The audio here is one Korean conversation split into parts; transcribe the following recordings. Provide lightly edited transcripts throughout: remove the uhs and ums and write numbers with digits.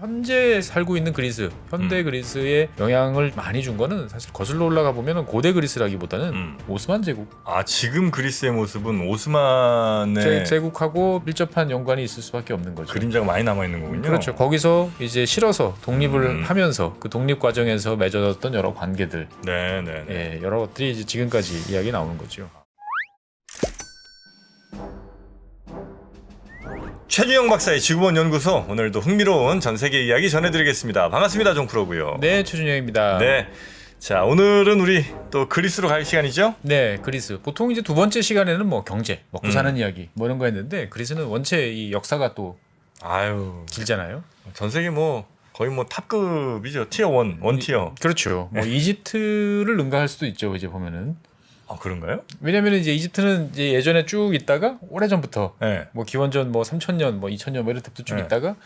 현재 살고 있는 그리스, 현대 그리스에 영향을 많이 준 거는 사실 거슬러 올라가 보면 고대 그리스라기보다는 오스만 제국. 아, 지금 그리스의 모습은 오스만의 제국하고 밀접한 연관이 있을 수밖에 없는 거죠. 그림자가 많이 남아 있는 거군요. 그렇죠. 거기서 이제 실어서 독립을 하면서 그 독립 과정에서 맺어졌던 여러 관계들, 네네. 예, 여러 것들이 이제 지금까지 이야기 나오는 거죠. 최준영 박사의 지구본 연구소, 오늘도 흥미로운 전 세계 이야기 전해드리겠습니다. 반갑습니다, 종프로고요. 네, 최준영입니다. 네. 자, 오늘은 우리 또 그리스로 갈 시간이죠? 네, 그리스. 보통 이제 두 번째 시간에는 뭐 경제, 먹고 사는 이야기 뭐 이런 거 했는데 그리스는 원체 이 역사가 또 아유, 길잖아요. 전 세계 뭐 거의 뭐 탑급이죠. 티어 1, 원티어. 그렇죠. 뭐 이집트를 능가할 수도 있죠. 이제 보면은. 아, 그런가요? 왜냐면 이제 이집트는 이제 예전에 쭉 있다가 오래전부터 네. 뭐 기원전 뭐 3000년 뭐 2000년 뭐 이런 때부터 쭉 네. 있다가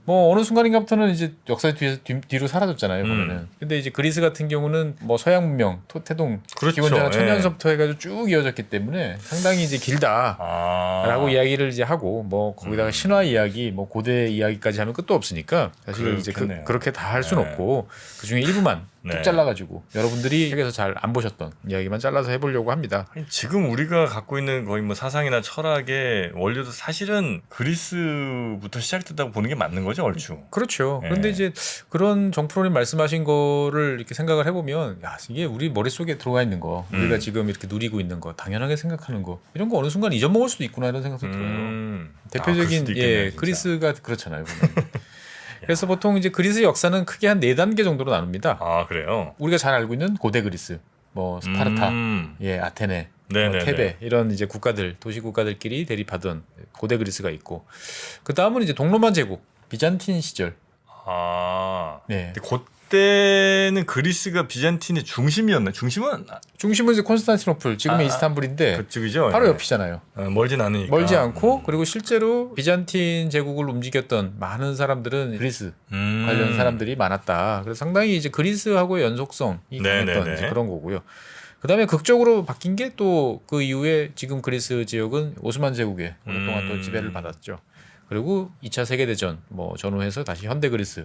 뭐 어느 순간인가부터는 이제 역사 뒤로 사라졌잖아요. 보면은. 근데 이제 그리스 같은 경우는 뭐 서양 문명, 태동, 그렇죠. 기원전 예. 천년서부터 해가지고 쭉 이어졌기 때문에 상당히 이제 길다라고 이야기를 이제 하고 뭐 거기다가 신화 이야기, 뭐 고대 이야기까지 하면 끝도 없으니까 사실 이제 그렇게 다 할 수는 없고 그 중에 일부만 뚝 잘라가지고 여러분들이 책에서 잘 안 보셨던 이야기만 잘라서 해보려고 합니다. 지금 우리가 갖고 있는 거의 뭐 사상이나 철학의 원료도 사실은 그리스부터 시작됐다고 보는 게 맞는 거죠, 얼추. 그렇죠. 예. 그런데 이제 그런 정프로님 말씀하신 거를 이렇게 생각을 해보면 야, 이게 우리 머릿속에 들어가 있는 거, 우리가 지금 이렇게 누리고 있는 거, 당연하게 생각하는 거 이런 거 어느 순간 잊어먹을 수도 있구나 이런 생각도 들어요. 대표적인 그리스가 그렇잖아요. 그래서 보통 이제 그리스 역사는 크게 한 4단계 정도로 나눕니다. 아, 그래요? 우리가 잘 알고 있는 고대 그리스, 뭐 스파르타, 예, 아테네, 뭐 테베 이런 이제 국가들, 도시 국가들끼리 대립하던 고대 그리스가 있고, 그 다음은 이제 동로마 제국, 비잔틴 시절. 아, 네. 근데 그때는 그리스가 비잔틴의 중심이었나? 중심은 이제 콘스탄티노플, 지금의 이스탄불인데 그쪽이죠. 바로 옆이잖아요. 멀진 않으니까. 멀지 않고 그리고 실제로 비잔틴 제국을 움직였던 많은 사람들은 그리스 관련 사람들이 많았다. 그래서 상당히 이제 그리스하고의 연속성이 강했던 이제 그런 거고요. 그다음에 극적으로 바뀐 게 또 그 이후에 지금 그리스 지역은 오스만 제국에 오랫동안 또 지배를 받았죠. 그리고 2차 세계대전 뭐 전후해서 다시 현대 그리스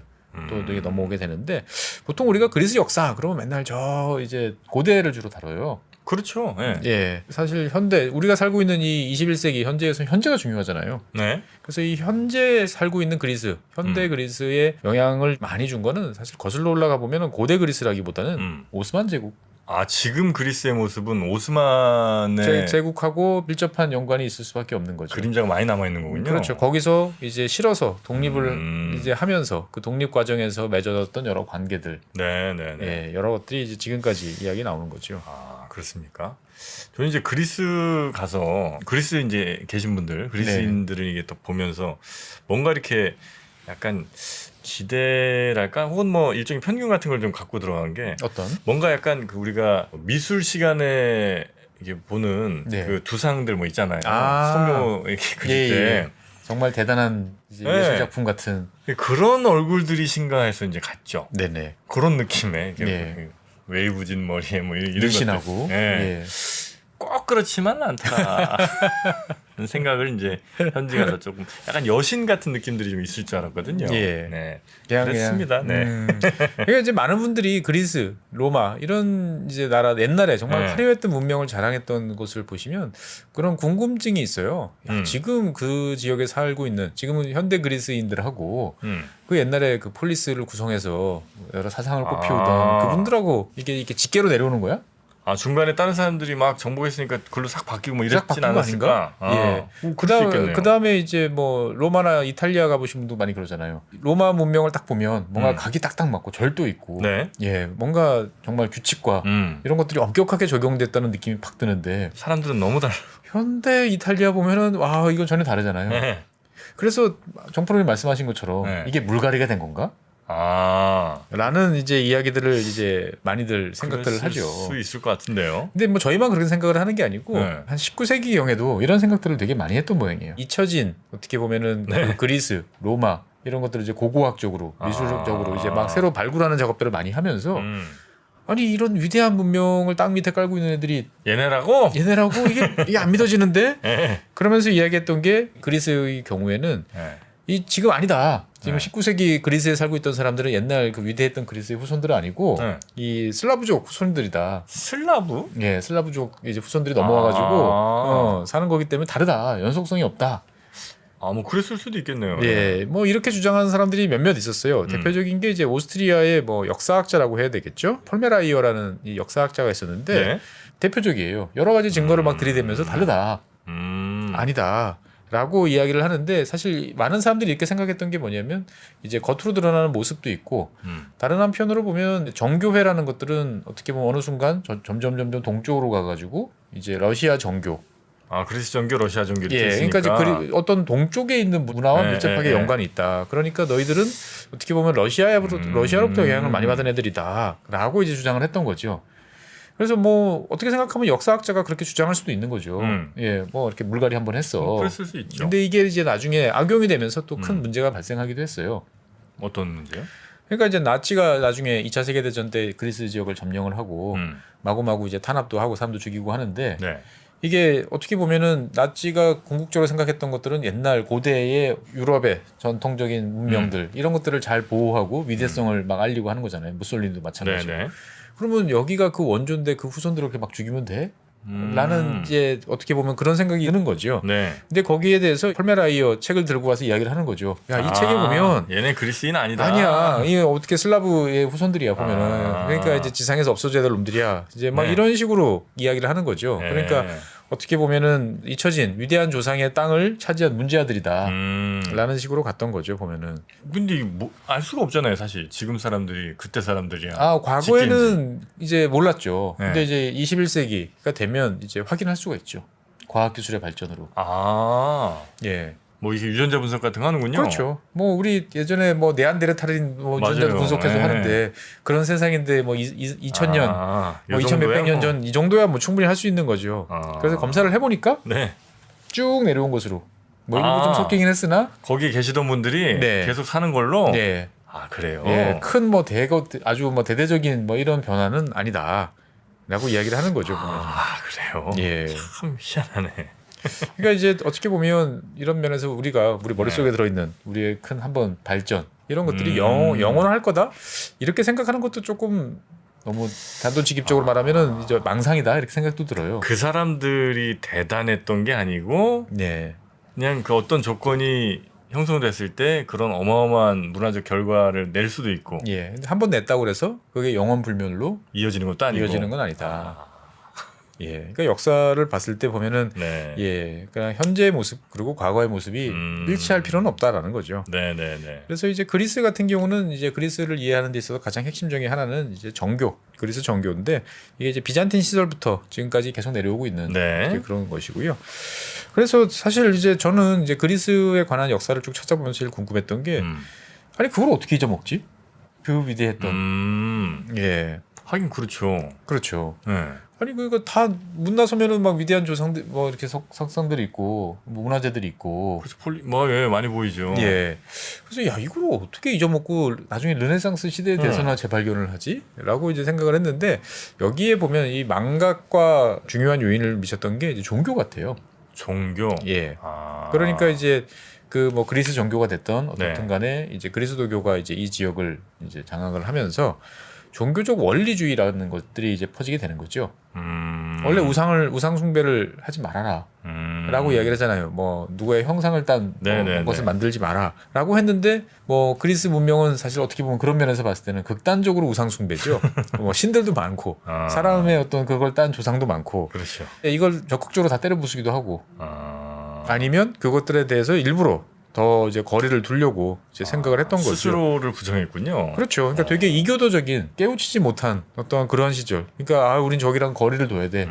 또 이게 넘어오게 되는데 보통 우리가 그리스 역사 그러면 맨날 저 이제 고대를 주로 다뤄요. 그렇죠. 네. 예. 사실 현대 우리가 살고 있는 이 21세기 현재에서 현재가 중요하잖아요. 네. 그래서 이 현재 살고 있는 그리스, 현대 그리스에 영향을 많이 준 거는 사실 거슬러 올라가 보면 고대 그리스라기보다는 오스만 제국. 아, 지금 그리스의 모습은 오스만의 제국하고 밀접한 연관이 있을 수밖에 없는 거죠. 그림자가 많이 남아 있는 거군요. 그렇죠. 거기서 이제 실어서 독립을 이제 하면서 그 독립 과정에서 맺어졌던 여러 관계들, 네네네. 예, 여러 것들이 이제 지금까지 이야기 나오는 거죠. 아, 그렇습니까? 저는 이제 그리스 가서 그리스 이제 계신 분들, 그리스인들을 이게 또 보면서 뭔가 이렇게 약간 기대랄까 혹은 뭐 일종의 편견 같은 걸 좀 갖고 들어간 게 어떤? 뭔가 약간 그 우리가 미술 시간에 이게 보는 그 두상들 뭐 있잖아요. 성묘 이렇게 그릴 때 정말 대단한 이제 예술 작품 같은 그런 얼굴들이신가 해서 이제 갔죠. 네네. 그런 느낌의 웨이브진 머리에 뭐 이런 늘씬하고 꼭 그렇지만은 않다. 생각을 이제 현지 가서 조금 약간 여신 같은 느낌들이 좀 있을 줄 알았거든요. 예. 네. 그렇습니다. 네. 그러니까 이제 많은 분들이 그리스, 로마 이런 이제 나라 옛날에 정말 화려했던 문명을 자랑했던 곳을 보시면 그런 궁금증이 있어요. 야, 지금 그 지역에 살고 있는 지금은 현대 그리스인들하고 그 옛날에 그 폴리스를 구성해서 여러 사상을 꽃피우던 그분들하고 이게 직계로 내려오는 거야? 아, 중간에 다른 사람들이 막 정복했으니까 글로 싹 바뀌고 뭐 이랬진 않았을까? 예. 그다음에 이제 뭐 로마나 이탈리아 가보신 분도 많이 그러잖아요. 로마 문명을 딱 보면 뭔가 각이 딱딱 맞고 절도 있고, 예, 뭔가 정말 규칙과 이런 것들이 엄격하게 적용됐다는 느낌이 팍 드는데 사람들은 너무 달라. 현대 이탈리아 보면은 와 이건 전혀 다르잖아요. 그래서 정프로님 말씀하신 것처럼 이게 물갈이가 된 건가? 라는 이제 이야기들을 이제 많이들 생각들을 하죠. 수 있을 것 같은데요. 근데 뭐 저희만 그렇게 생각을 하는 게 아니고 한 19세기경에도 이런 생각들을 되게 많이 했던 모양이에요. 잊혀진 어떻게 보면은 그 그리스, 로마 이런 것들을 이제 고고학적으로 미술적으로 이제 막 새로 발굴하는 작업들을 많이 하면서 아니 이런 위대한 문명을 땅 밑에 깔고 있는 애들이 얘네라고 이게 안 믿어지는데 그러면서 이야기했던 게 그리스의 경우에는 이 지금 아니다. 지금 네. 19세기 그리스에 살고 있던 사람들은 옛날 그 위대했던 그리스의 후손들은 아니고 네. 이 슬라브족 후손들이다. 슬라브? 예, 슬라브족 이제 후손들이 넘어와가지고 사는 거기 때문에 다르다. 연속성이 없다. 뭐 그랬을 수도 있겠네요. 예, 뭐 이렇게 주장하는 사람들이 몇몇 있었어요. 대표적인 게 이제 오스트리아의 뭐 역사학자라고 해야 되겠죠. 폴메라이어라는 이 역사학자가 있었는데 네. 대표적이에요. 여러 가지 증거를 막 들이대면서 다르다. 아니다. 라고 이야기를 하는데 사실 많은 사람들이 이렇게 생각했던 게 뭐냐면 이제 겉으로 드러나는 모습도 있고 다른 한편으로 보면 정교회라는 것들은 어떻게 보면 어느 순간 점점 동쪽으로 가가지고 이제 러시아 정교. 그리스 정교, 러시아 정교 이렇게 예, 있으니까. 그러니까 이제 어떤 동쪽에 있는 문화와 밀접하게 연관이 있다. 그러니까 너희들은 어떻게 보면 러시아로부터 영향을 많이 받은 애들이다라고 이제 주장을 했던 거죠. 그래서 뭐 어떻게 생각하면 역사학자가 그렇게 주장할 수도 있는 거죠. 예, 뭐 이렇게 물갈이 한번 했어. 그랬을 수 있죠. 근데 이게 이제 나중에 악용이 되면서 또 큰 문제가 발생하기도 했어요. 어떤 문제요? 그러니까 이제 나치가 나중에 2차 세계대전 때 그리스 지역을 점령을 하고 마구마구 이제 탄압도 하고 사람도 죽이고 하는데 네. 이게 어떻게 보면은 나치가 궁극적으로 생각했던 것들은 옛날 고대의 유럽의 전통적인 문명들 이런 것들을 잘 보호하고 위대성을 막 알리고 하는 거잖아요. 무솔리니도 마찬가지고. 네네. 그러면 여기가 그 원조인데 그 후손들을 이렇게 막 죽이면 돼? 라는 이제 어떻게 보면 그런 생각이 드는 거죠. 네. 근데 거기에 대해서 폴메라이어 책을 들고 와서 이야기를 하는 거죠. 야, 이 책에 보면 얘네 그리스인 아니다. 아니야. 이게 어떻게 슬라브의 후손들이야 보면은. 아. 그러니까 이제 지상에서 없어져야 될 놈들이야. 이제 막 네. 이런 식으로 이야기를 하는 거죠. 네. 그러니까 어떻게 보면은 잊혀진 위대한 조상의 땅을 차지한 문제아들이다. 라는 식으로 갔던 거죠, 보면은. 근데 이게 알 수가 없잖아요, 사실. 지금 사람들이 그때 사람들이야. 과거에는 이제 몰랐죠. 네. 근데 이제 21세기가 되면 이제 확인할 수가 있죠. 과학 기술의 발전으로. 예. 뭐 이게 유전자 분석 같은 거 하는군요. 그렇죠. 뭐 우리 예전에 뭐 네안데르탈인 뭐 유전자 맞아요. 분석해서 네. 하는데 그런 세상인데 뭐 2000년, 뭐 2000 몇백 년 전 이 정도야 뭐 충분히 할 수 있는 거죠. 그래서 검사를 해보니까 네. 쭉 내려온 것으로. 뭐 일부 좀 섞이긴 했으나 거기 계시던 분들이 네. 계속 사는 걸로. 네. 그래요. 예, 큰 뭐 아주 뭐 대대적인 뭐 이런 변화는 아니다라고 이야기를 하는 거죠. 보면. 그래요. 예. 참 희한하네. 그러니까 이제 어떻게 보면 이런 면에서 우리 머릿속에 들어있는 우리의 큰 한번 발전 이런 것들이 영원할 거다 이렇게 생각하는 것도 조금 너무 단도직입적으로 말하면은 이제 망상이다 이렇게 생각도 들어요. 그 사람들이 대단했던 게 아니고 네. 그냥 그 어떤 조건이 형성됐을 때 그런 어마어마한 문화적 결과를 낼 수도 있고. 예. 한번 냈다고 그래서 그게 영원 불멸로 이어지는 것도 아니고. 이어지는 건 아니다. 예. 그러니까 역사를 봤을 때 보면은 네. 예. 그냥 현재의 모습 그리고 과거의 모습이 일치할 필요는 없다라는 거죠. 네네네. 그래서 이제 그리스 같은 경우는 이제 그리스를 이해하는 데 있어서 가장 핵심 중에 하나는 이제 정교, 그리스 정교인데 이게 이제 비잔틴 시절부터 지금까지 계속 내려오고 있는 네. 그런 것이고요. 그래서 사실 이제 저는 이제 그리스에 관한 역사를 쭉 찾아보면서 제일 궁금했던 게 아니 그걸 어떻게 잊어먹지? 그 위대했던 예. 하긴 그렇죠. 그렇죠. 네. 아니 그거 다 문나서면은 막 위대한 조상들 뭐 이렇게 석상들이 있고 뭐 문화재들이 있고 그래서 예, 많이 보이죠. 예. 그래서 야 이걸 어떻게 잊어먹고 나중에 르네상스 시대에 대해서나 재발견을 하지?라고 이제 생각을 했는데 여기에 보면 이 망각과 중요한 요인을 미쳤던 게 이제 종교 같아요. 종교. 예. 그러니까 이제 그 뭐 그리스 정교가 됐던 어떻든 네. 간에 이제 그리스도교가 이제 이 지역을 이제 장악을 하면서 종교적 원리주의라는 것들이 이제 퍼지게 되는 거죠. 원래 우상 숭배를 하지 말아라. 라고 이야기를 하잖아요. 뭐 누구의 형상을 딴 것을 만들지 마라라고 했는데 뭐 그리스 문명은 사실 어떻게 보면 그런 면에서 봤을 때는 극단적으로 우상 숭배죠. 뭐 신들도 많고 사람의 어떤 그걸 딴 조상도 많고. 그렇죠. 이걸 적극적으로 다 때려 부수기도 하고. 아니면 그것들에 대해서 일부러 더 이제 거리를 두려고 이제 생각을 했던 거죠. 스스로를 부정했군요. 그렇죠. 그러니까 되게 이교도적인 깨우치지 못한 어떤 그런 시절. 그러니까 우린 저기랑 거리를 둬야 돼.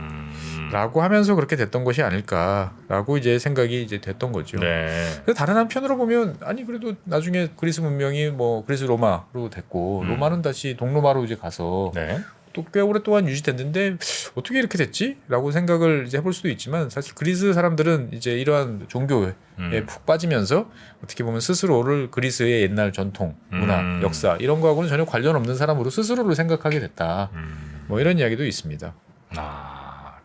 라고 하면서 그렇게 됐던 것이 아닐까라고 이제 생각이 이제 됐던 거죠. 네. 그래서 다른 한편으로 보면 아니 그래도 나중에 그리스 문명이 뭐 그리스 로마로 됐고 로마는 다시 동로마로 이제 가서 네. 또 꽤 오랫동안 유지됐는데 어떻게 이렇게 됐지?라고 생각을 이제 해볼 수도 있지만 사실 그리스 사람들은 이제 이러한 종교에 푹 빠지면서 어떻게 보면 스스로를 그리스의 옛날 전통, 문화, 역사 이런 거하고는 전혀 관련 없는 사람으로 스스로를 생각하게 됐다. 뭐 이런 이야기도 있습니다.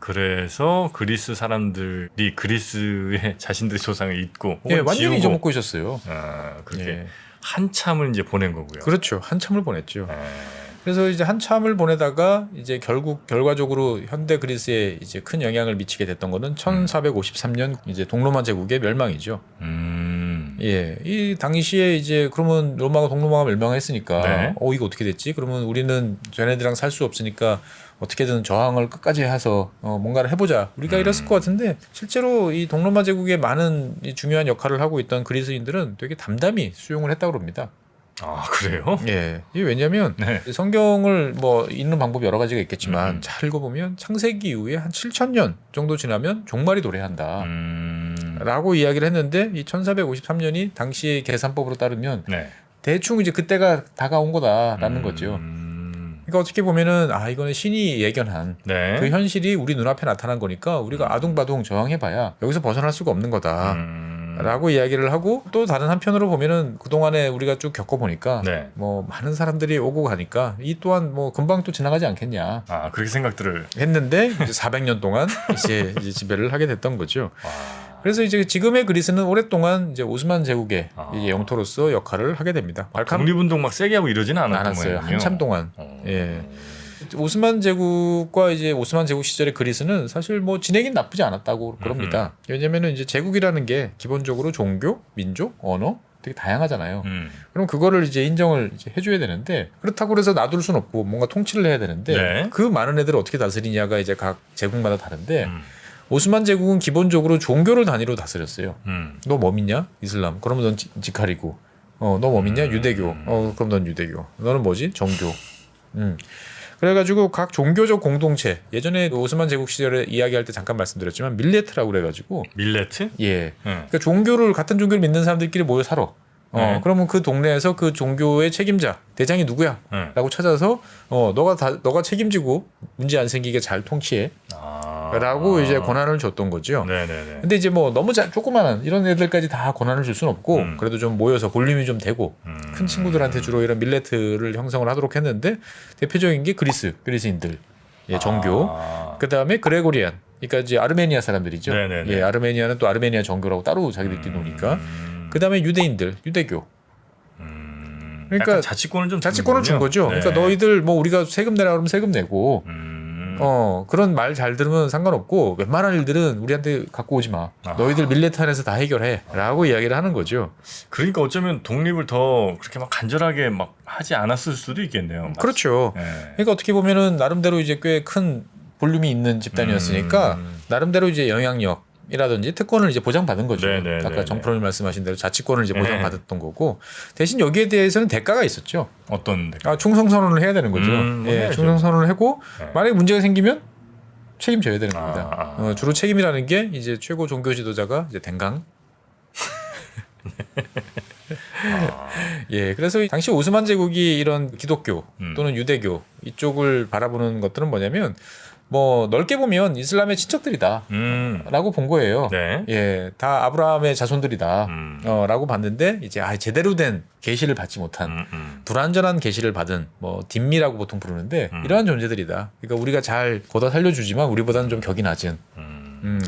그래서 그리스 사람들이 그리스의 자신들의 조상을 잊고 예, 완전히 지우고, 잊어먹고 있었어요. 그렇게 예. 한참을 이제 보낸 거고요. 그렇죠. 한참을 보냈죠. 예. 그래서 이제 한참을 보내다가 이제 결과적으로 현대 그리스에 이제 큰 영향을 미치게 됐던 거는 1453년 이제 동로마 제국의 멸망이죠. 예, 이 당시에 이제 그러면 동로마가 멸망했으니까 네. 이거 어떻게 됐지? 그러면 우리는 쟤네들이랑 살 수 없으니까 어떻게든 저항을 끝까지 해서 뭔가를 해보자. 우리가 이랬을 것 같은데 실제로 이 동로마 제국의 많은 이 중요한 역할을 하고 있던 그리스인들은 되게 담담히 수용을 했다고 그럽니다. 아, 그래요? 예, 이게 왜냐하면 네. 성경을 뭐 읽는 방법이 여러 가지가 있겠지만 잘 읽어보면 창세기 이후에 한 7,000년 정도 지나면 종말이 도래한다. 라고 이야기를 했는데 이 1453년이 당시의 계산법으로 따르면 네. 대충 이제 그때가 다가온 거다라는 거죠. 그러니까 어떻게 보면은 이거는 신이 예견한 네. 그 현실이 우리 눈앞에 나타난 거니까 우리가 아둥바둥 저항해봐야 여기서 벗어날 수가 없는 거다. 라고 이야기를 하고 또 다른 한편으로 보면은 그동안에 우리가 쭉 겪어보니까 네. 뭐 많은 사람들이 오고 가니까 이 또한 뭐 금방 또 지나가지 않겠냐 그렇게 생각들을 했는데 이제 400년 동안 이제 지배를 하게 됐던 거죠. 와. 그래서 이제 지금의 그리스는 오랫동안 이제 오스만 제국의 이제 영토로서 역할을 하게 됩니다. 독립운동 막 세게 하고 이러지는 않았어요. 한참 동안. 예. 오스만 제국과 이제 오스만 제국 시절의 그리스는 사실 뭐 지내긴 나쁘지 않았다고 그럽니다. 왜냐면은 이제 제국이라는 게 기본적으로 종교, 민족, 언어 되게 다양하잖아요. 그럼 그거를 이제 인정을 이제 해줘야 되는데 그렇다고 그래서 놔둘 순 없고 뭔가 통치를 해야 되는데 네. 그 많은 애들을 어떻게 다스리냐가 이제 각 제국마다 다른데 오스만 제국은 기본적으로 종교를 단위로 다스렸어요. 너 뭐 믿냐? 이슬람. 그러면 넌 지칼이고. 너 뭐 믿냐? 유대교. 그럼 넌 유대교. 너는 뭐지? 정교. 그래가지고 각 종교적 공동체 예전에 오스만 제국 시절에 이야기할 때 잠깐 말씀드렸지만 밀레트라고 그래가지고 밀레트? 예, 그러니까 같은 종교를 믿는 사람들끼리 모여 살아. 그러면 그 동네에서 그 종교의 책임자 대장이 누구야? 라고 찾아서 너가 책임지고 문제 안 생기게 잘 통치해. 라고 이제 권한을 줬던 거죠. 네네네. 근데 이제 뭐 너무 조그마한 이런 애들까지 다 권한을 줄 수는 없고 그래도 좀 모여서 볼륨이 좀 되고 큰 친구들한테 주로 이런 밀레트를 형성을 하도록 했는데 대표적인 게 그리스인들 종교. 그다음에 그레고리안. 그러니까 이제 아르메니아 사람들이죠. 네네네. 예, 아르메니아는 또 아르메니아 정교라고 따로 자기들끼리 노니까. 그다음에 유대인들, 유대교. 그러니까 자치권을 준 거죠. 네. 그러니까 너희들 뭐 우리가 세금 내라 그러면 세금 내고 그런 말 잘 들으면 상관없고 웬만한 일들은 우리한테 갖고 오지 마. 너희들 밀레트 안에서 다 해결해. 라고 이야기를 하는 거죠. 그러니까 어쩌면 독립을 더 그렇게 막 간절하게 막 하지 않았을 수도 있겠네요. 그렇죠. 네. 그러니까 어떻게 보면은 나름대로 이제 꽤 큰 볼륨이 있는 집단이었으니까 나름대로 이제 영향력이라든지 특권을 이제 보장받은 거죠. 아까 정프로님 말씀하신 대로 자치권을 이제 보장받았던 거고 대신 여기에 대해서는 대가가 있었죠. 어떤 대가? 충성 선언을 해야 되는 거죠. 예, 충성 선언을 하고 만약에 문제가 생기면 책임져야 되는 겁니다. 주로 책임이라는 게 이제 최고 종교 지도자가 이제 댕강. 예, 그래서 당시 오스만 제국이 이런 기독교 또는 유대교 이쪽을 바라보는 것들은 뭐냐면 뭐 넓게 보면 이슬람의 친척들이다라고 본 거예요. 네. 예, 다 아브라함의 자손들이다라고 봤는데 이제 제대로 된 계시를 받지 못한 불완전한 계시를 받은 뭐 딘미라고 보통 부르는데 이러한 존재들이다. 그러니까 우리가 잘 걷어 살려주지만 우리보다는 좀 격이 낮은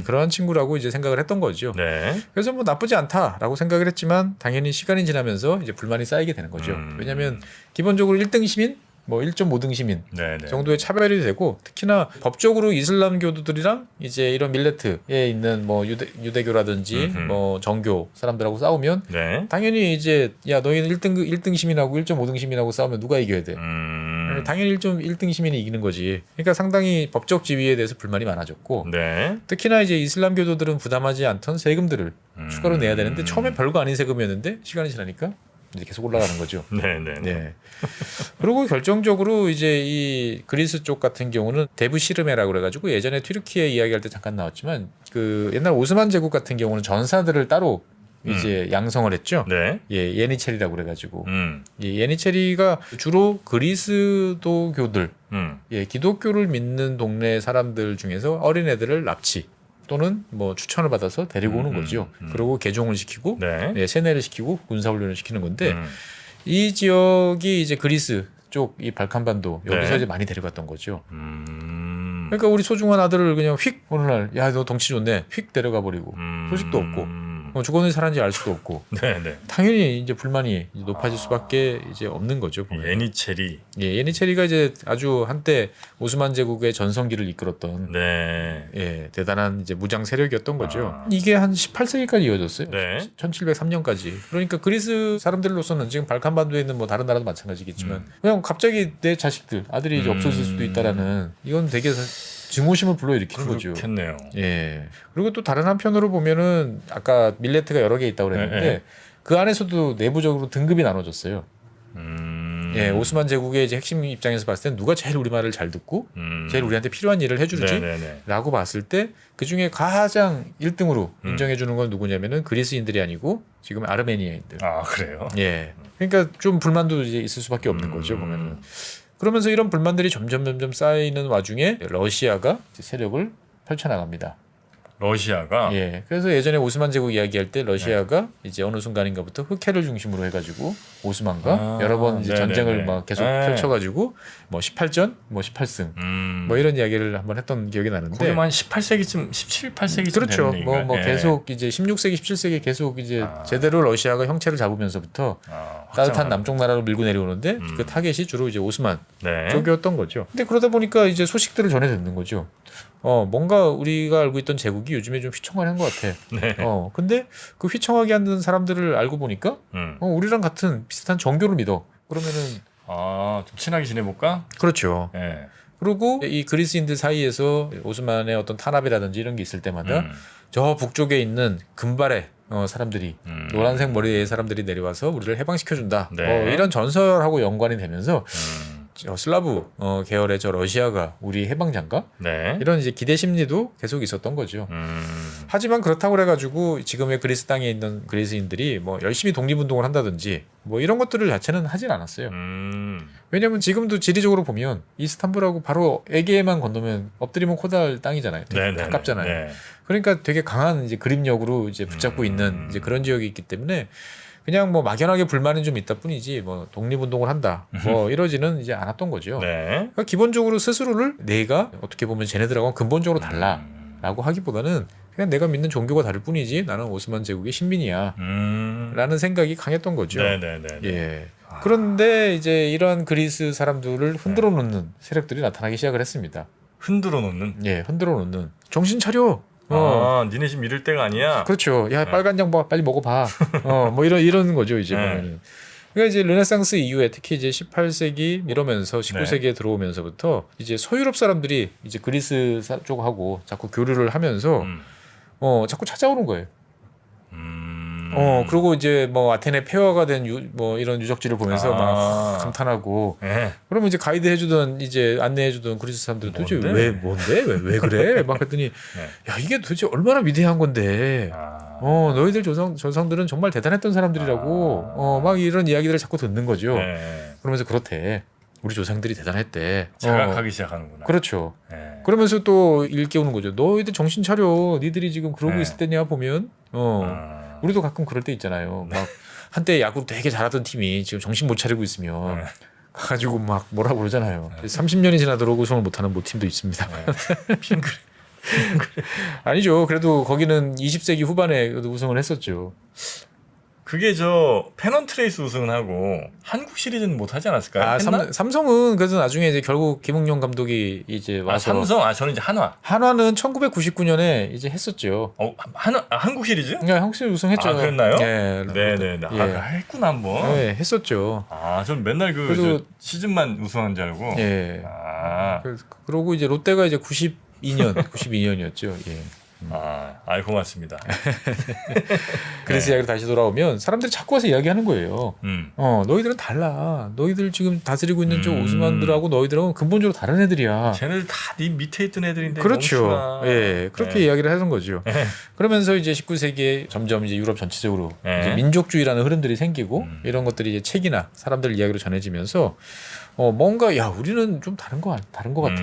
그런 친구라고 이제 생각을 했던 거죠. 네. 그래서 뭐 나쁘지 않다라고 생각을 했지만 당연히 시간이 지나면서 이제 불만이 쌓이게 되는 거죠. 왜냐하면 기본적으로 1등 시민 뭐 1.5등 시민 정도의 차별이 되고 특히나 법적으로 이슬람교도들이랑 이제 이런 밀레트에 있는 뭐 유대교라든지 뭐 정교 사람들하고 싸우면 당연히 이제 야 너희는 1등 시민하고 1.5등 시민하고 싸우면 누가 이겨야 돼? 당연히 1등 시민이 이기는 거지. 그러니까 상당히 법적 지위에 대해서 불만이 많아졌고 특히나 이제 이슬람교도들은 부담하지 않던 세금들을 추가로 내야 되는데 처음에 별거 아닌 세금이었는데 시간이 지나니까 이제 계속 올라가는 거죠. 네. 그리고 결정적으로 이제 이 그리스 쪽 같은 경우는 데브시르메라고 그래가지고 예전에 튀르키예 이야기할 때 잠깐 나왔지만 그 옛날 오스만 제국 같은 경우는 전사들을 따로 이제 양성을 했죠. 예, 예니체리라고 그래가지고 예, 예니체리가 주로 그리스도교들, 예, 기독교를 믿는 동네 사람들 중에서 어린애들을 납치. 또는 뭐 추천을 받아서 데리고 오는 거죠. 그리고 개종을 시키고 예, 세뇌를 시키고 군사훈련을 시키는 건데 이 지역이 이제 그리스 쪽 이 발칸반도 여기서 이제 많이 데려갔던 거죠. 그러니까 우리 소중한 아들을 그냥 휙 어느 날 야 너 덩치 좋네 휙 데려가 버리고 소식도 없고 죽었는지 살았는지 알 수도 없고 네네. 당연히 이제 불만이 이제 높아질 수밖에 이제 없는 거죠. 보면. 예니체리. 예, 예니체리가 이제 아주 한때 오스만 제국의 전성기를 이끌었던 네. 예, 대단한 이제 무장 세력이었던 거죠. 이게 한 18세기까지 이어졌어요. 네. 1703년까지. 그러니까 그리스 사람들로서는 지금 발칸반도에 있는 뭐 다른 나라도 마찬가지겠지만 그냥 갑자기 내 자식들 아들이 이제 없어질 수도 있다라는 이건 되게 증오심을 불러일으키는 거죠. 그렇겠네요. 예. 그리고 또 다른 한편으로 보면은 아까 밀레트가 여러 개 있다고 그랬는데 네. 그 안에서도 내부적으로 등급이 나눠졌어요. 예, 오스만 제국의 이제 핵심 입장에서 봤을 때 누가 제일 우리말을 잘 듣고 제일 우리한테 필요한 일을 해주지라고 봤을 때 그 중에 가장 1등으로 인정해주는 건 누구냐면은 그리스인들이 아니고 지금 아르메니아인들. 아 그래요? 예. 그러니까 좀 불만도 이제 있을 수밖에 없는 거죠 보면은. 그러면서 이런 불만들이 점점 쌓이는 와중에 러시아가 이제 세력을 펼쳐나갑니다. 러시아가 예. 그래서 예전에 오스만 제국 이야기할 때 러시아가 이제 어느 순간인가부터 흑해를 중심으로 해가지고 오스만과 여러 번 이제 전쟁을 막 계속 펼쳐가지고 뭐 18전, 뭐 18승, 뭐 이런 이야기를 한번 했던 기억이 나는데. 그럼 한 18세기쯤, 17, 18세기쯤 그렇죠. 되는 뭐 예. 계속 이제 16세기, 17세기 계속 이제 제대로 러시아가 형체를 잡으면서부터 따뜻한 남쪽 나라로 밀고 내려오는데 그 타겟이 주로 이제 오스만 쪽이었던 거죠. 근데 그러다 보니까 이제 소식들을 전해 듣는 거죠. 뭔가 우리가 알고 있던 제국이 요즘에 좀 휘청하는 것 같아. 네. 근데 그 휘청하게 하는 사람들을 알고 보니까 우리랑 같은 비슷한 정교를 믿어. 그러면은 좀 친하게 지내볼까? 그렇죠. 네. 그리고 이 그리스인들 사이에서 오스만의 어떤 탄압이라든지 이런 게 있을 때마다 저 북쪽에 있는 금발의 사람들이 노란색 머리의 사람들이 내려와서 우리를 해방시켜준다. 네. 이런 전설하고 연관이 되면서 슬라브 계열의 저 러시아가 우리 해방장가 네. 이런 이제 기대 심리도 계속 있었던 거죠. 하지만 그렇다고 그래가지고 지금의 그리스 땅에 있는 그리스인들이 뭐 열심히 독립운동을 한다든지 뭐 이런 것들을 자체는 하진 않았어요. 왜냐하면 지금도 지리적으로 보면 이스탄불하고 바로 에게에만 건너면 엎드리면 코다할 땅이잖아요. 되게 가깝잖아요. 네. 그러니까 되게 강한 이제 그림력으로 이제 붙잡고 있는 이제 그런 지역이 있기 때문에. 그냥 뭐 막연하게 불만은 좀 있다 뿐이지 뭐 독립운동을 한다 뭐 이러지는 이제 않았던 거죠. 네. 그러니까 기본적으로 스스로를 내가 어떻게 보면 쟤네들하고는 근본적으로 달라라고 하기보다는 그냥 내가 믿는 종교가 다를 뿐이지 나는 오스만 제국의 신민이야 라는 생각이 강했던 거죠. 네네네. 예. 그런데 이제 이러한 그리스 사람들을 흔들어 놓는 세력들이 나타나기 시작을 했습니다. 흔들어 놓는? 예, 흔들어 놓는. 정신 차려. 니네 집 이럴 때가 아니야. 그렇죠. 야 빨간 장봐 빨리 먹어봐. 뭐 이런 거죠 이제 보면은. 그러니까 이제 르네상스 이후에 특히 이제 18세기 이러면서 19세기에 들어오면서부터 이제 서유럽 사람들이 이제 그리스 쪽하고 자꾸 교류를 하면서 자꾸 찾아오는 거예요. 그리고 이제 뭐 아테네 폐허가 된 뭐 이런 유적지를 보면서 막 감탄하고. 그러면 이제 가이드 해주던 이제 안내해주던 그리스 사람들은 도대체 왜 그래? 막 그랬더니 야 이게 도대체 얼마나 위대한 건데. 너희들 조상들은 정말 대단했던 사람들이라고. 막 이런 이야기들을 자꾸 듣는 거죠. 그러면서 그렇대. 우리 조상들이 대단했대. 자각하기 시작하는구나. 그렇죠. 그러면서 또 일깨우는 거죠. 너희들 정신 차려. 니들이 지금 그러고 있을 때냐 보면. 우리도 가끔 그럴 때 있잖아요. 막 한때 야구 되게 잘하던 팀이 지금 정신 못 차리고 있으면 가가지고 막 뭐라고 그러잖아요. 30년이 지나도록 우승을 못하는 뭐 팀도 있습니다. 핑클. 아니죠. 그래도 거기는 20세기 후반에 우승을 했었죠. 그게 저 페넌트레이스 우승은 하고 한국 시리즈는 못 하지 않았을까요? 삼성은 그래서 나중에 이제 결국 김웅용 감독이 이제 와서 삼성 저는 이제 한화는 1999년에 이제 했었죠. 한국 시리즈? 네, 한국 시리즈 우승했죠. 그랬나요? 네. 했구나 한번. 네, 했었죠. 전 맨날 저 시즌만 우승한 줄 알고. 예. 그러고 이제 롯데가 이제 92년이었죠. 예. 고맙습니다. 그래서 이야기로 다시 돌아오면 사람들이 자꾸 와서 이야기하는 거예요. 너희들은 달라. 너희들 지금 다스리고 있는 저 오스만들하고 너희들하고는 근본적으로 다른 애들이야. 쟤네들 다 네 밑에 있던 애들인데. 그렇죠. 멈추나. 예, 그렇게 이야기를 하는 거죠. 그러면서 이제 19세기에 점점 이제 유럽 전체적으로 이제 민족주의라는 흐름들이 생기고 이런 것들이 이제 책이나 사람들 이야기로 전해지면서 뭔가 야 우리는 좀 다른 거 같아.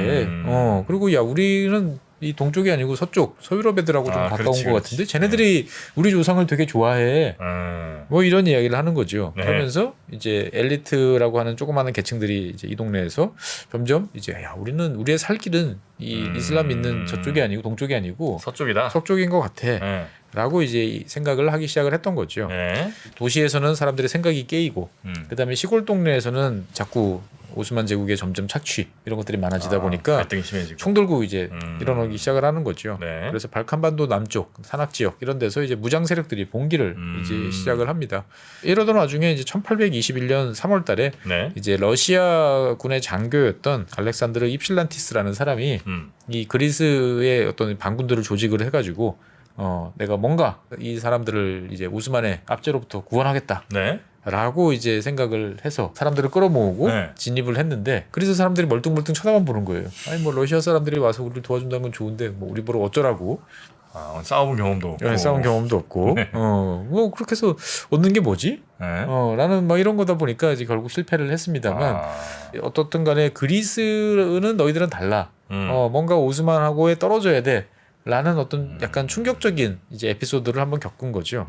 그리고 야 우리는 이 동쪽이 아니고 서쪽 서유럽 애들하고 좀 가까운 그렇지, 것 같은데 쟤네들이 우리 조상을 되게 좋아해. 뭐 이런 이야기를 하는 거죠. 네. 그러면서 이제 엘리트라고 하는 조그마한 계층들이 이제 이 동네에서 점점 이제 야 우리는 우리의 살 길은 이 이슬람 믿는 저쪽이 아니고 동쪽이 아니고 서쪽이다. 서쪽인 것 같아. 네. 라고 이제 생각을 하기 시작을 했던 거죠. 네. 도시에서는 사람들의 생각이 깨이고 그다음에 시골 동네에서는 자꾸 오스만 제국의 점점 착취 이런 것들이 많아지다 보니까 갈등이 심해지고. 총 들고 이제 일어나기 시작을 하는 거죠. 네. 그래서 발칸반도 남쪽 산악 지역 이런 데서 이제 무장 세력들이 봉기를 이제 시작을 합니다. 이러던 와중에 이제 1821년 3월달에 네. 이제 러시아 군의 장교였던 알렉산드르 입실란티스라는 사람이 이 그리스의 어떤 반군들을 조직을 해가지고 내가 뭔가 이 사람들을 이제 오스만의 압제로부터 구원하겠다. 네. 라고 이제 생각을 해서 사람들을 끌어모으고 네. 진입을 했는데 그래서 사람들이 멀뚱멀뚱 쳐다만 보는 거예요. 아니 뭐 러시아 사람들이 와서 우리를 도와준다는 건 좋은데 뭐 우리 보러 어쩌라고. 싸워본 경험도 없고. 싸운 경험도 없고. 네. 뭐 그렇게 해서 얻는 게 뭐지? 네. 라는 막 이런 거다 보니까 이제 결국 실패를 했습니다만 어떻든 간에 그리스는 너희들은 달라. 뭔가 오스만하고에 떨어져야 돼. 라는 어떤 약간 충격적인 이제 에피소드를 한번 겪은 거죠.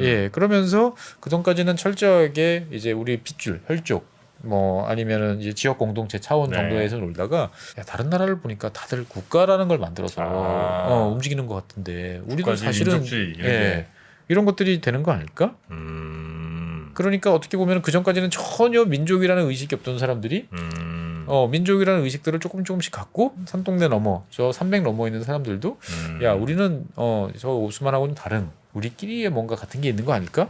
예, 그러면서 그 전까지는 철저하게 이제 우리 핏줄, 혈족, 뭐 아니면은 이제 지역 공동체 차원 네. 정도에서 놀다가 야, 다른 나라를 보니까 다들 국가라는 걸 만들어서 움직이는 것 같은데 우리도 사실은 민족주의, 예, 이런 것들이 되는 거 아닐까? 그러니까 어떻게 보면 그 전까지는 전혀 민족이라는 의식이 없던 사람들이 민족이라는 의식들을 조금씩 갖고 산동네 넘어 저 산맥 넘어 있는 사람들도 야 우리는 저 오스만하고는 다른 우리끼리의 뭔가 같은 게 있는 거 아닐까?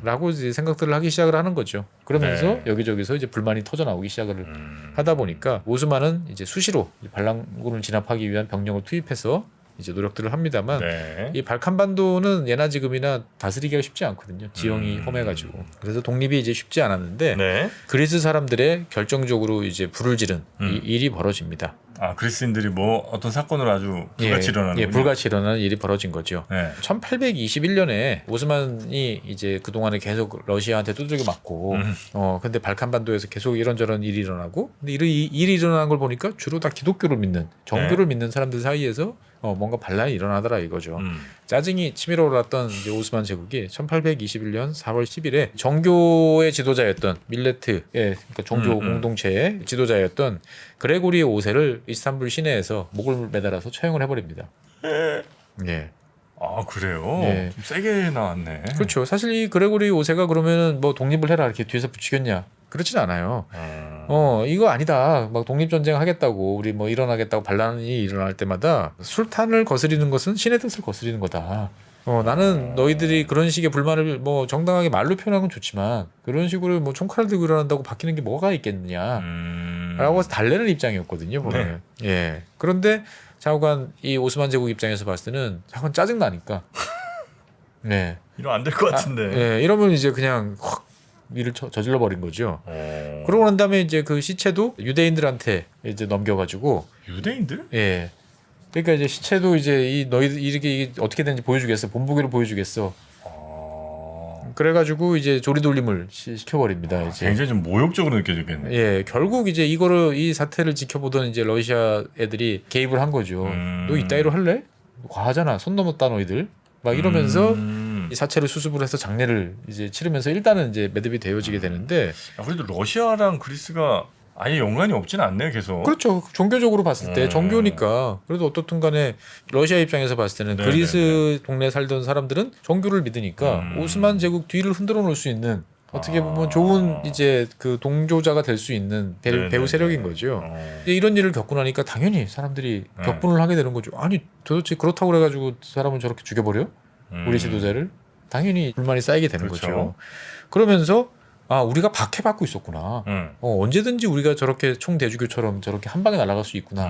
라고 이제 생각들을 하기 시작을 하는 거죠. 그러면서 네. 여기저기서 이제 불만이 터져 나오기 시작을 하다 보니까 오스만은 이제 수시로 반란군을 진압하기 위한 병력을 투입해서 이제 노력들을 합니다만 네. 이 발칸반도는 예나 지금이나 다스리기가 쉽지 않거든요. 지형이 험해가지고 그래서 독립이 이제 쉽지 않았는데 네. 그리스 사람들의 결정적으로 이제 불을 지른 이 일이 벌어집니다. 그리스인들이 뭐 어떤 사건을 아주 불같이 일어나는 예, 불같이 일어나는 일이 벌어진 거죠. 네. 1821년에 오스만이 이제 그 동안에 계속 러시아한테 두들겨 맞고, 근데 발칸반도에서 계속 이런저런 일이 일어나고, 근데 일이 일어나는 걸 보니까 주로 다 기독교를 믿는, 정교를 믿는 사람들 사이에서 뭔가 반란이 일어나더라 이거죠. 짜증이 치밀어 올랐던 이제 오스만 제국이 1821년 4월 10일에 정교의 지도자였던 밀레트의 그러니까 종교 공동체의 지도자였던 그레고리 5세를 이스탄불 시내에서 목을 매달아서 처형을 해버립니다. 예. 그래요? 예. 좀 세게 나왔네. 그렇죠. 사실 이 그레고리 5세가 그러면은 뭐 독립을 해라 이렇게 뒤에서 부추겼냐? 그렇진 않아요. 이거 아니다. 막 독립전쟁 하겠다고 우리 뭐 일어나겠다고 반란이 일어날 때마다 술탄을 거스리는 것은 신의 뜻을 거스리는 거다. 나는 너희들이 그런 식의 불만을 뭐 정당하게 말로 표현하는 건 좋지만 그런 식으로 뭐 총칼을 들고 일어난다고 바뀌는 게 뭐가 있겠느냐. 라고 해서 달래는 입장이었거든요. 보면. 네. 예. 그런데 좌우간 이 오스만 제국 입장에서 봤을 때는 잠깐 짜증 나니까. 네. 이러면 안 될 것 같은데. 예. 이러면 이제 그냥 확 일을 저질러 버린 거죠. 그러고 난 다음에 이제 그 시체도 유대인들한테 이제 넘겨가지고. 유대인들? 예. 그러니까 이제 시체도 이제 이 너희들 이게 어떻게 되는지 보여주겠어. 본보기로 보여주겠어. 그래가지고 이제 조리돌림을 시켜버립니다. 이제. 굉장히 좀 모욕적으로 느껴지겠네. 예, 결국 이제 이 사태를 지켜보던 이제 러시아 애들이 개입을 한 거죠. 너 이따위로 할래? 과하잖아. 손 넘었다 너희들. 막 이러면서 이 사체를 수습을 해서 장례를 이제 치르면서 일단은 이제 매듭이 되어지게 되는데. 그래도 러시아랑 그리스가 아예 연관이 없진 않네요, 계속. 그렇죠. 종교적으로 봤을 때 종교니까 그래도 어떻든 간에 러시아 입장에서 봤을 때는 네네네. 그리스 동네에 살던 사람들은 종교를 믿으니까 오스만 제국 뒤를 흔들어 놓을 수 있는 어떻게 보면 좋은 이제 그 동조자가 될 수 있는 배후 세력인 거죠. 이제 이런 일을 겪고 나니까 당연히 사람들이 격분을 하게 되는 거죠. 아니 도대체 그렇다고 그래가지고 사람을 저렇게 죽여버려? 우리 지도자를? 당연히 불만이 쌓이게 되는 그렇죠. 거죠. 그러면서 우리가 박해받고 있었구나. 언제든지 우리가 저렇게 총대주교처럼 저렇게 한 방에 날아갈 수 있구나.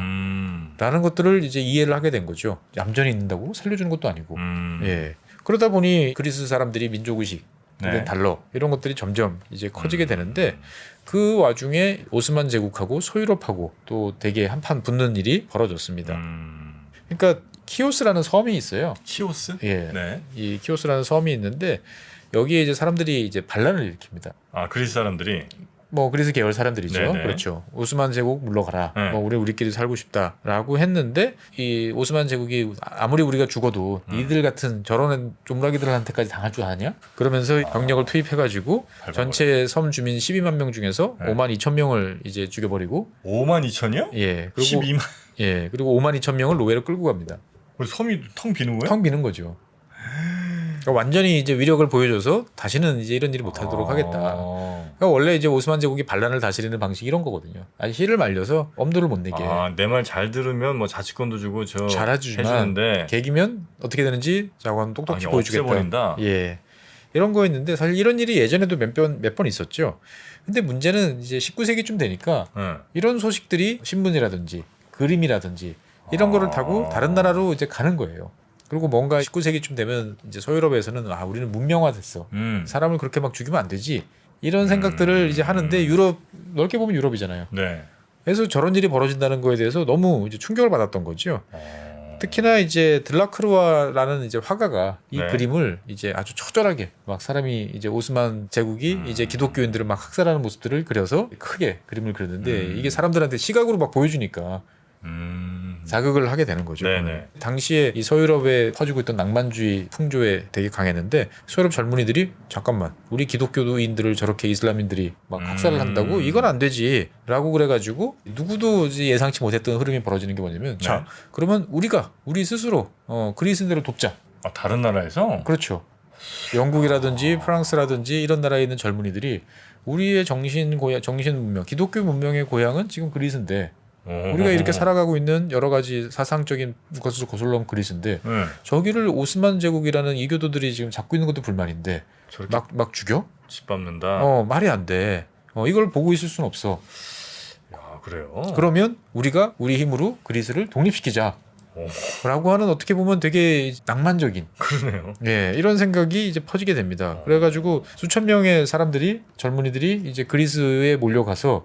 라는 것들을 이제 이해를 하게 된 거죠. 얌전히 있는다고 살려주는 것도 아니고. 예. 그러다 보니 그리스 사람들이 민족의식, 달러 이런 것들이 점점 이제 커지게 되는데 그 와중에 오스만 제국하고 소유럽하고 또 되게 한판 붙는 일이 벌어졌습니다. 그러니까 키오스라는 섬이 있어요. 치오스? 예. 네. 이 키오스라는 섬이 있는데 여기에 이제 사람들이 이제 반란을 일으킵니다. 그리스 사람들이. 뭐 그리스 계열 사람들이죠. 네네. 그렇죠. 오스만 제국 물러가라. 네. 뭐 우리끼리 살고 싶다라고 했는데 이 오스만 제국이 아무리 우리가 죽어도 니들 같은 저런 쪼물라기들한테까지 당할 줄 아냐? 그러면서 병력을 투입해가지고 전체 섬 주민 12만 명 중에서 네. 5만 2천 명을 이제 죽여버리고 5만 2천이요? 예 그리고 12만. 예 그리고 5만 2천 명을 노예로 끌고 갑니다. 섬이 텅 비는 거예요? 텅 비는 거죠. 그러니까 완전히 이제 위력을 보여줘서 다시는 이제 이런 일이 못하도록 하겠다. 그러니까 원래 이제 오스만 제국이 반란을 다스리는 방식이 이런 거거든요. 아니 씨를 말려서 엄두를 못 내게. 내 말 잘 들으면 뭐 자치권도 주고 저 잘해주지만 해주는데 계기면 어떻게 되는지 자관 똑똑히 보여주겠다. 없애버린다. 예, 이런 거였는데 사실 이런 일이 예전에도 몇 번 있었죠. 근데 문제는 이제 19세기쯤 되니까 네. 이런 소식들이 신문이라든지 그림이라든지 이런 거를 타고 다른 나라로 이제 가는 거예요. 그리고 뭔가 19세기쯤 되면 이제 서유럽에서는 우리는 문명화됐어. 사람을 그렇게 막 죽이면 안 되지. 이런 생각들을 이제 하는데 유럽 넓게 보면 유럽이잖아요. 네. 그래서 저런 일이 벌어진다는 거에 대해서 너무 이제 충격을 받았던 거죠. 특히나 이제 들라크루아라는 이제 화가가 이 네. 그림을 이제 아주 처절하게 막 사람이 이제 오스만 제국이 이제 기독교인들을 막 학살하는 모습들을 그려서 크게 그림을 그렸는데 이게 사람들한테 시각으로 막 보여주니까 자극을 하게 되는 거죠. 네네. 당시에 이 서유럽에 퍼지고 있던 낭만주의 풍조에 되게 강했는데 서유럽 젊은이들이 잠깐만 우리 기독교인들을 저렇게 이슬람인들이 막 학살을 한다고 이건 안 되지라고 그래가지고 누구도 이제 예상치 못했던 흐름이 벌어지는 게 뭐냐면 네. 자 그러면 우리 스스로 그리스인들을 돕자. 다른 나라에서? 그렇죠. 영국이라든지 프랑스라든지 이런 나라에 있는 젊은이들이 우리의 정신 문명, 기독교 문명의 고향은 지금 그리스인데 우리가 이렇게 살아가고 있는 여러 가지 사상적인 것을 거슬러 온 그리스인데 저기를 오스만 제국이라는 이교도들이 지금 잡고 있는 것도 불만인데 저렇게 막 죽여? 짓밟는다. 말이 안 돼. 이걸 보고 있을 수는 없어. 야, 그래요? 그러면 우리가 우리 힘으로 그리스를 독립시키자. 라고 하는 어떻게 보면 되게 낭만적인 그러네요. 예, 이런 생각이 이제 퍼지게 됩니다. 그래가지고 수천 명의 사람들이 젊은이들이 이제 그리스에 몰려가서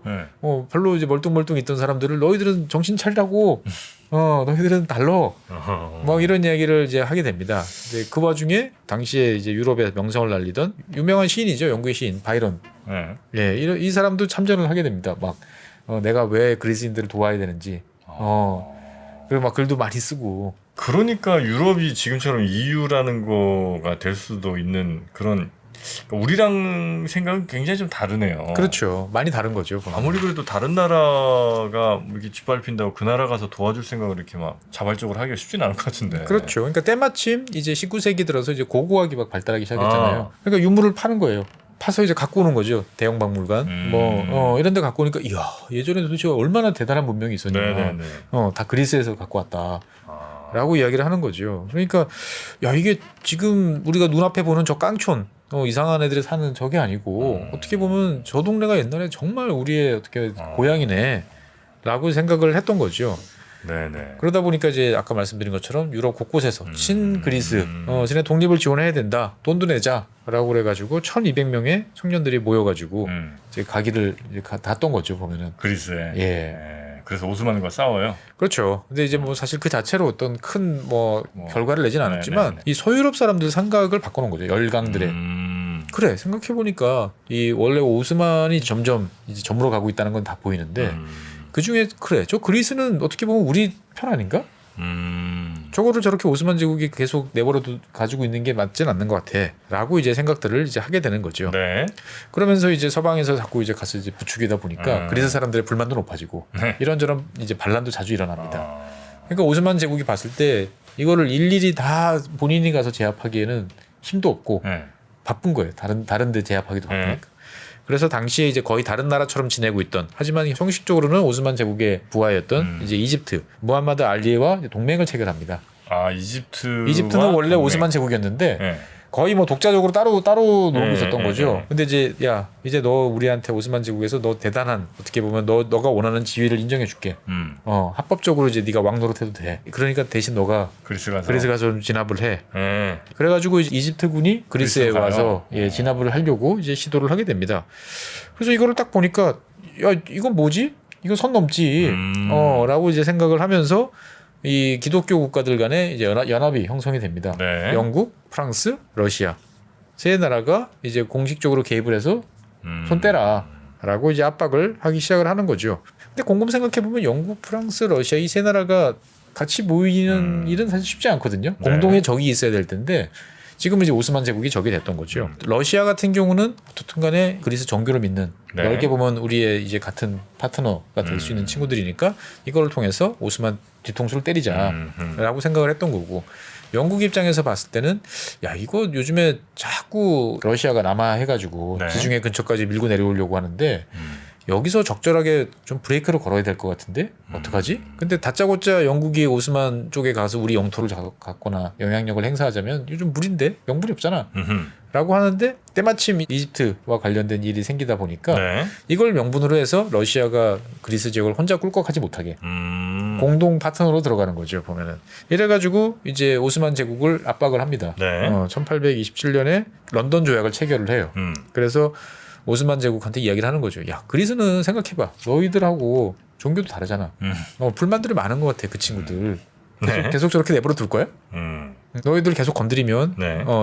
별로 이제 멀뚱멀뚱 있던 사람들을 너희들은 정신 차리라고 너희들은 달러 뭐 이런 이야기를 이제 하게 됩니다. 근데 그 와중에 당시에 이제 유럽에 명성을 날리던 유명한 시인이죠, 영국의 시인 바이런. 예, 이 사람도 참전을 하게 됩니다. 막 내가 왜 그리스인들을 도와야 되는지. 그리고 막 글도 많이 쓰고. 그러니까 유럽이 지금처럼 EU라는 거가 될 수도 있는 그런, 그러니까 우리랑 생각은 굉장히 좀 다르네요. 그렇죠. 많이 다른 거죠. 보면. 아무리 그래도 다른 나라가 이렇게 짓밟힌다고 그 나라 가서 도와줄 생각을 이렇게 막 자발적으로 하기가 쉽지는 않을 것 같은데. 그렇죠. 그러니까 때마침 이제 19세기 들어서 이제 고고학이 막 발달하기 시작했잖아요. 그러니까 유물을 파는 거예요. 파서 이제 갖고 오는 거죠. 대형 박물관 뭐 이런 데 갖고 오니까 이야 예전에 도대체 얼마나 대단한 문명이 있었냐. 네네네. 다 그리스에서 갖고 왔다. 라고 이야기를 하는 거죠. 그러니까 야 이게 지금 우리가 눈앞에 보는 저 깡촌 이상한 애들이 사는 저게 아니고 어떻게 보면 저 동네가 옛날에 정말 우리의 어떻게 고향이네 라고 생각을 했던 거죠. 네네. 그러다 보니까 이제 아까 말씀드린 것처럼 유럽 곳곳에서 친 그리스 쟤네 독립을 지원해야 된다. 돈도 내자라고 그래가지고 1,200명의 청년들이 모여가지고 이제 가기를 이제 닿았던 거죠 보면은. 그리스에. 예. 그래서 오스만과 싸워요. 그렇죠. 근데 이제 뭐 사실 그 자체로 어떤 큰 뭐 결과를 내진 않았지만 네네네. 이 서유럽 사람들 생각을 바꿔놓은 거죠. 열강들의. 그래 생각해 보니까 이 원래 오스만이 점점 이제 점으로 가고 있다는 건 다 보이는데. 그 중에 그래 저 그리스는 어떻게 보면 우리 편 아닌가? 저거를 저렇게 오스만 제국이 계속 내버려 가지고 있는 게 맞진 않는 것 같아.라고 이제 생각들을 이제 하게 되는 거죠. 네. 그러면서 이제 서방에서 자꾸 이제 가서 이제 부추기다 보니까 그리스 사람들의 불만도 높아지고 이런저런 이제 반란도 자주 일어납니다. 그러니까 오스만 제국이 봤을 때 이거를 일일이 다 본인이 가서 제압하기에는 힘도 없고 바쁜 거예요. 다른 데 제압하기도 바쁘니까. 그래서 당시에 이제 거의 다른 나라처럼 지내고 있던 하지만 형식적으로는 오스만 제국의 부하였던 이제 이집트 무함마드 알리와 동맹을 체결합니다. 이집트는 원래 오스만 제국이었는데 거의 뭐 독자적으로 따로 놀고 있었던 거죠. 근데 이제 야 이제 너 우리한테 오스만 제국에서 너 대단한 어떻게 보면 너가 원하는 지위를 인정해줄게. 합법적으로 이제 네가 왕 노릇해도 돼. 그러니까 대신 너가 그리스 가서 좀 진압을 해. 그래가지고 이집트군이 그리스에 와서 진압을 하려고 이제 시도를 하게 됩니다. 그래서 이거를 딱 보니까 야 이건 뭐지? 이거 선 넘지. 라고 이제 생각을 하면서. 이 기독교 국가들 간에 이제 연합이 형성이 됩니다. 네. 영국, 프랑스, 러시아 세 나라가 이제 공식적으로 개입을 해서 손 떼라. 라고 이제 압박을 하기 시작을 하는 거죠. 근데 곰곰 생각해 보면 영국, 프랑스, 러시아 이 세 나라가 같이 모이는 일은 사실 쉽지 않거든요. 공동의 적이 있어야 될 텐데 지금은 이제 오스만 제국이 적이 됐던 거죠. 러시아 같은 경우는 어떻든 간에 그리스 정교를 믿는 넓게 보면 우리의 이제 같은 파트너가 될 수 있는 친구들이니까 이걸 통해서 오스만 뒤통수를 때리자라고 생각을 했던 거고, 영국 입장에서 봤을 때는 야 이거 요즘에 자꾸 러시아가 남하해가지고 지중해 근처까지 밀고 내려오려고 하는데 여기서 적절하게 좀 브레이크를 걸어야 될 것 같은데 어떡하지? 근데 다짜고짜 영국이 오스만 쪽에 가서 우리 영토를 갖거나 영향력을 행사하자면 요즘 무리인데 명분이 없잖아 라고 하는데 때마침 이집트와 관련된 일이 생기다 보니까 이걸 명분으로 해서 러시아가 그리스 지역을 혼자 꿀꺽하지 못하게 공동 파트너로 들어가는 거죠 보면은. 이래가지고 이제 오스만 제국을 압박을 합니다. 1827년에 런던 조약을 체결을 해요. 그래서 오스만 제국한테 이야기를 하는 거죠. 야 그리스는 생각해봐. 너희들하고 종교도 다르잖아. 불만들이 많은 것 같아 그 친구들. 계속 저렇게 내버려 둘 거야? 너희들 계속 건드리면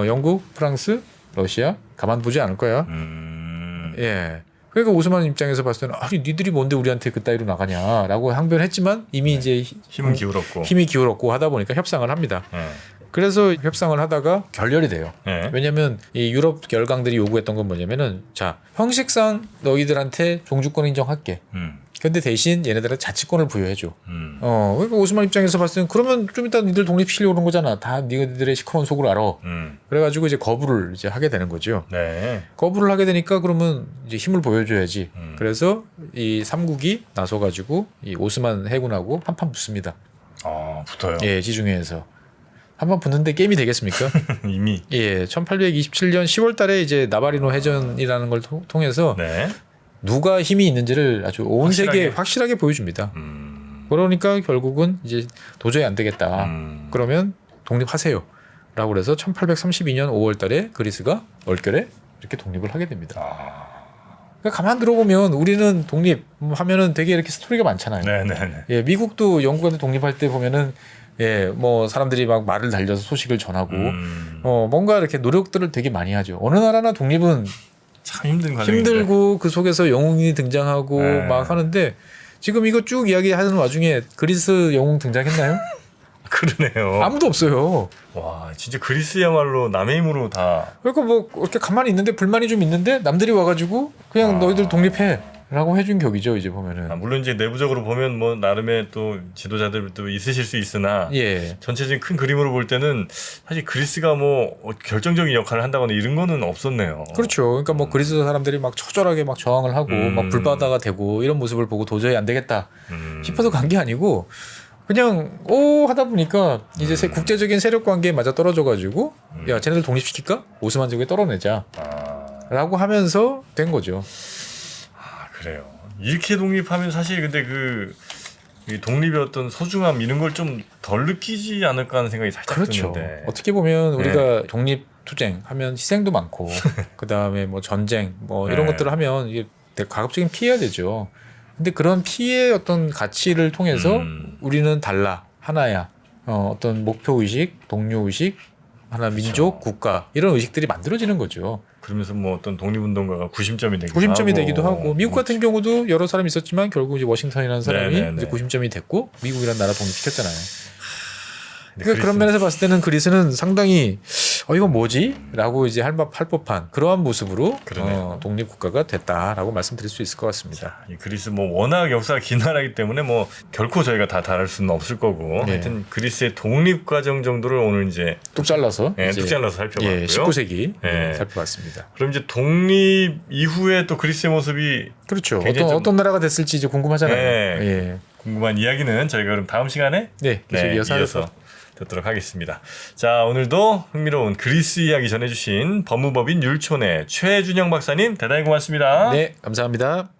영국, 프랑스, 러시아 가만두지 않을 거야. 예. 그러니까 오스만 입장에서 봤을 때는 아니 니들이 뭔데 우리한테 그따위로 나가냐라고 항변했지만 이미 이제 힘이 기울었고 하다 보니까 협상을 합니다. 그래서 협상을 하다가 결렬이 돼요. 왜냐하면 이 유럽 열강들이 요구했던 건 뭐냐면은 자 형식상 너희들한테 종주권 인정할게. 근데 대신 얘네들한테 자치권을 부여해줘. 그러니까 오스만 입장에서 봤을 때는 그러면 좀 이따 니들 독립시키려고 그런 거잖아. 다 니들의 시커먼 속을 알아. 그래가지고 이제 거부를 이제 하게 되는 거죠. 거부를 하게 되니까 그러면 이제 힘을 보여줘야지. 그래서 이 삼국이 나서가지고 이 오스만 해군하고 한판 붙습니다. 붙어요. 예, 지중해에서. 한번 붙는데 게임이 되겠습니까? 이미. 예, 1827년 10월달에 이제 나바리노 해전이라는 걸 통해서 누가 힘이 있는지를 아주 온 세계에 확실하게 보여줍니다. 그러니까 결국은 이제 도저히 안 되겠다. 그러면 독립하세요. 라고 그래서 1832년 5월달에 그리스가 얼결에 이렇게 독립을 하게 됩니다. 그러니까 가만 들어보면 우리는 독립하면은 되게 이렇게 스토리가 많잖아요. 예, 미국도 영국한테 독립할 때 보면은 예, 뭐 사람들이 막 말을 달려서 소식을 전하고 뭔가 이렇게 노력들을 되게 많이 하죠. 어느 나라나 독립은 참 힘든 과정인데. 힘들고 그 속에서 영웅이 등장하고 막 하는데 지금 이거 쭉 이야기하는 와중에 그리스 영웅 등장했나요? 그러네요. 아무도 없어요. 와, 진짜 그리스야말로 남의 힘으로 다. 그러니까 뭐 이렇게 가만히 있는데 불만이 좀 있는데 남들이 와가지고 그냥 너희들 독립해. 라고 해준 격이죠 이제 보면은. 물론 이제 내부적으로 보면 뭐 나름의 또 지도자들도 있으실 수 있으나 전체적인 큰 그림으로 볼 때는 사실 그리스가 뭐 결정적인 역할을 한다거나 이런 거는 없었네요. 그렇죠. 그러니까 뭐 그리스 사람들이 막 처절하게 막 저항을 하고 막 불바다가 되고 이런 모습을 보고 도저히 안 되겠다 싶어서 간 게 아니고 그냥 하다 보니까 이제 국제적인 세력 관계에 맞아 떨어져가지고 야 쟤네들 독립시킬까? 오스만 제국에 떨어내자 라고 하면서 된 거죠. 그래요. 이렇게 독립하면 사실 근데 이 독립의 어떤 소중함 이런 걸 좀 덜 느끼지 않을까 하는 생각이 살짝 드는데. 어떻게 보면 우리가 독립 투쟁 하면 희생도 많고 그 다음에 뭐 전쟁 뭐 이런 것들을 하면 이게 되게 가급적인 피해야 되죠. 근데 그런 피해의 어떤 가치를 통해서 우리는 달라 하나야. 어떤 목표 의식, 동료 의식, 하나 민족, 국가 이런 의식들이 만들어지는 거죠. 그러면서 뭐 어떤 독립운동가가 구심점이 되기도 하고 미국 같은 경우도 여러 사람이 있었지만 결국 이제 워싱턴이라는 사람이 이제 구심점이 됐고 미국이라는 나라 독립시켰잖아요. 그러니까 그런 면에서 봤을 때는 그리스는 상당히 이건 뭐지? 라고 이제 할 법한 그러한 모습으로 독립국가가 됐다라고 말씀드릴 수 있을 것 같습니다. 이 그리스 뭐 워낙 역사가 긴 나라이기 때문에 뭐 결코 저희가 다 다룰 수는 없을 거고 하여튼 그리스의 독립 과정 정도를 오늘 이제 뚝 잘라서 살펴봤고요. 19세기 살펴봤습니다. 그럼 이제 독립 이후에 또 그리스의 모습이 그렇죠. 어떤 나라가 됐을지 이제 궁금하잖아요. 궁금한 이야기는 저희가 그럼 다음 시간에 계속 이어서 듣도록 하겠습니다. 자, 오늘도 흥미로운 그리스 이야기 전해주신 법무법인 율촌의 최준영 박사님 대단히 고맙습니다. 네, 감사합니다.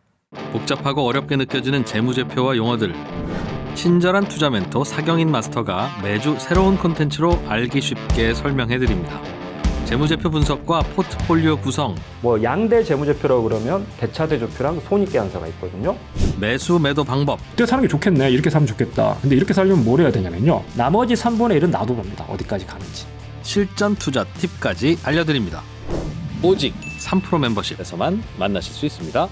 복잡하고 어렵게 느껴지는 재무제표와 용어들, 친절한 투자 멘토 사경인 마스터가 매주 새로운 콘텐츠로 알기 쉽게 설명해드립니다. 재무제표 분석과 포트폴리오 구성, 양대 재무제표라고 그러면 대차대조표랑 손익계산서가 있거든요. 매수 매도 방법, 이렇게 사는 게 좋겠네, 이렇게 사면 좋겠다. 근데 이렇게 살려면 뭘 해야 되냐면요, 나머지 3분의 1은 놔둬봅니다. 어디까지 가는지. 실전 투자 팁까지 알려드립니다. 오직 3프로 멤버십에서만 만나실 수 있습니다.